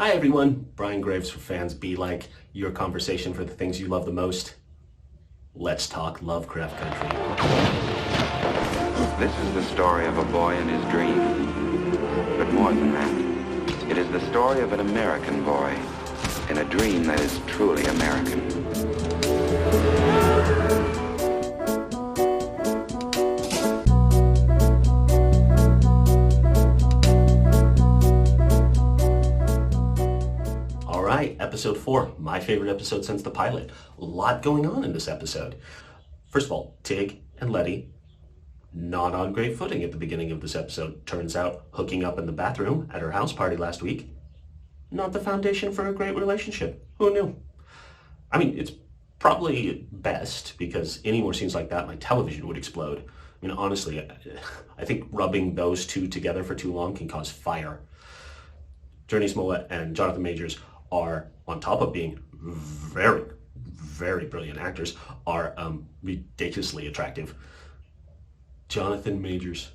Hi everyone, Brian Graves for Fans Be Like, your conversation for the things you love the most. Let's talk Lovecraft Country. This is the story of a boy and his dream. But more than that, it is the story of an American boy in a dream that is truly American. Episode 4, my favorite episode since the pilot. A lot going on in this episode. First of all, Tig and Letty, not on great footing at the beginning of this episode. Turns out hooking up in the bathroom at her house party last week, not the foundation for a great relationship. Who knew? I mean, it's probably best because any more scenes like that, my television would explode. I mean, honestly, I think rubbing those two together for too long can cause fire. Jurnee Smollett and Jonathan Majors are, on top of being very, very brilliant actors, are ridiculously attractive. Jonathan Majors.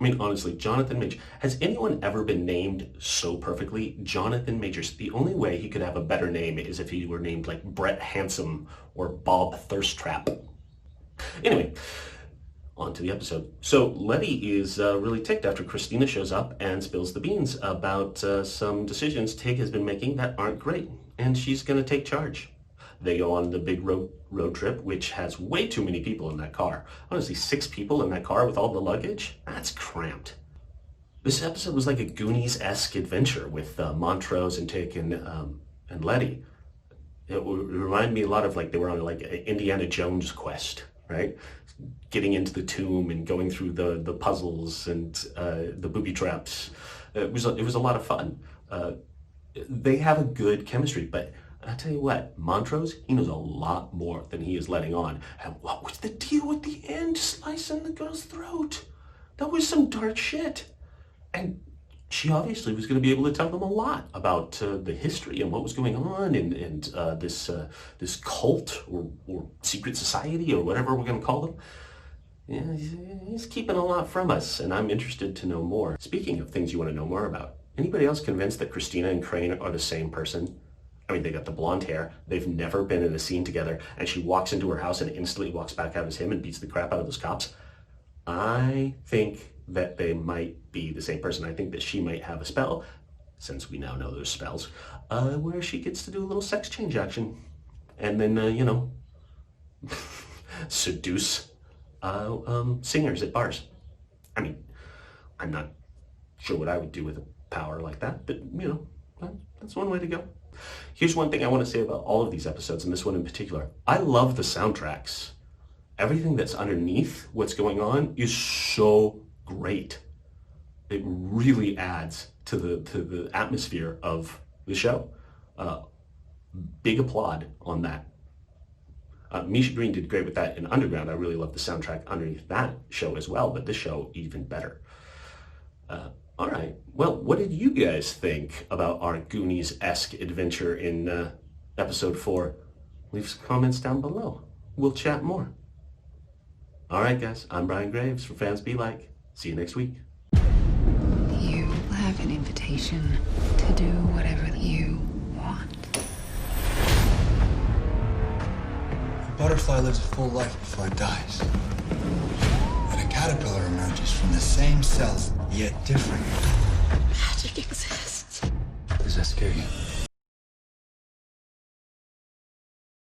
I mean, honestly, Jonathan Majors. Has anyone ever been named so perfectly? Jonathan Majors. The only way he could have a better name is if he were named like Brett Handsome or Bob Thirsttrap. Anyway, on to the episode. So Letty is really ticked after Christina shows up and spills the beans about some decisions Tig has been making that aren't great, and she's going to take charge. They go on the big road trip, which has way too many people in that car. Honestly, 6 people in that car with all the luggage? That's cramped. This episode was like a Goonies-esque adventure with Montrose and Tig and Letty. It reminded me a lot of like they were on like an Indiana Jones quest, right? Getting into the tomb and going through the puzzles and the booby traps. It was a lot of fun. They have a good chemistry, but I tell you what, Montrose, he knows a lot more than he is letting on. And what was the deal with the end slicing the girl's throat? That was some dark shit. And she obviously was going to be able to tell them a lot about the history and what was going on and this cult or secret society or whatever we're going to call them. Yeah, he's keeping a lot from us, and I'm interested to know more. Speaking of things you want to know more about, anybody else convinced that Christina and Crane are the same person? I mean, they got the blonde hair, they've never been in a scene together, and she walks into her house and instantly walks back out as him and beats the crap out of those cops. I think that they might be the same person. I think that she might have a spell, since we now know those spells, where she gets to do a little sex change action. And then, seduce singers at bars. I mean, I'm not sure what I would do with a power like that, but, that's one way to go. Here's one thing I want to say about all of these episodes, and this one in particular. I love the soundtracks. Everything that's underneath what's going on is so great. It really adds to the atmosphere of the show. Big applaud on that. Misha Green did great with that in Underground. I really love the soundtrack underneath that show as well, but this show even better. All right, well, what did you guys think about our Goonies-esque adventure in episode 4? Leave some comments down below. We'll chat more. All right, guys, I'm Brian Graves for Fans Be Like. See you next week. You have an invitation to do whatever you want. A butterfly lives a full life before it dies. And a caterpillar emerges from the same cells, yet different. Magic exists. Does that scare you?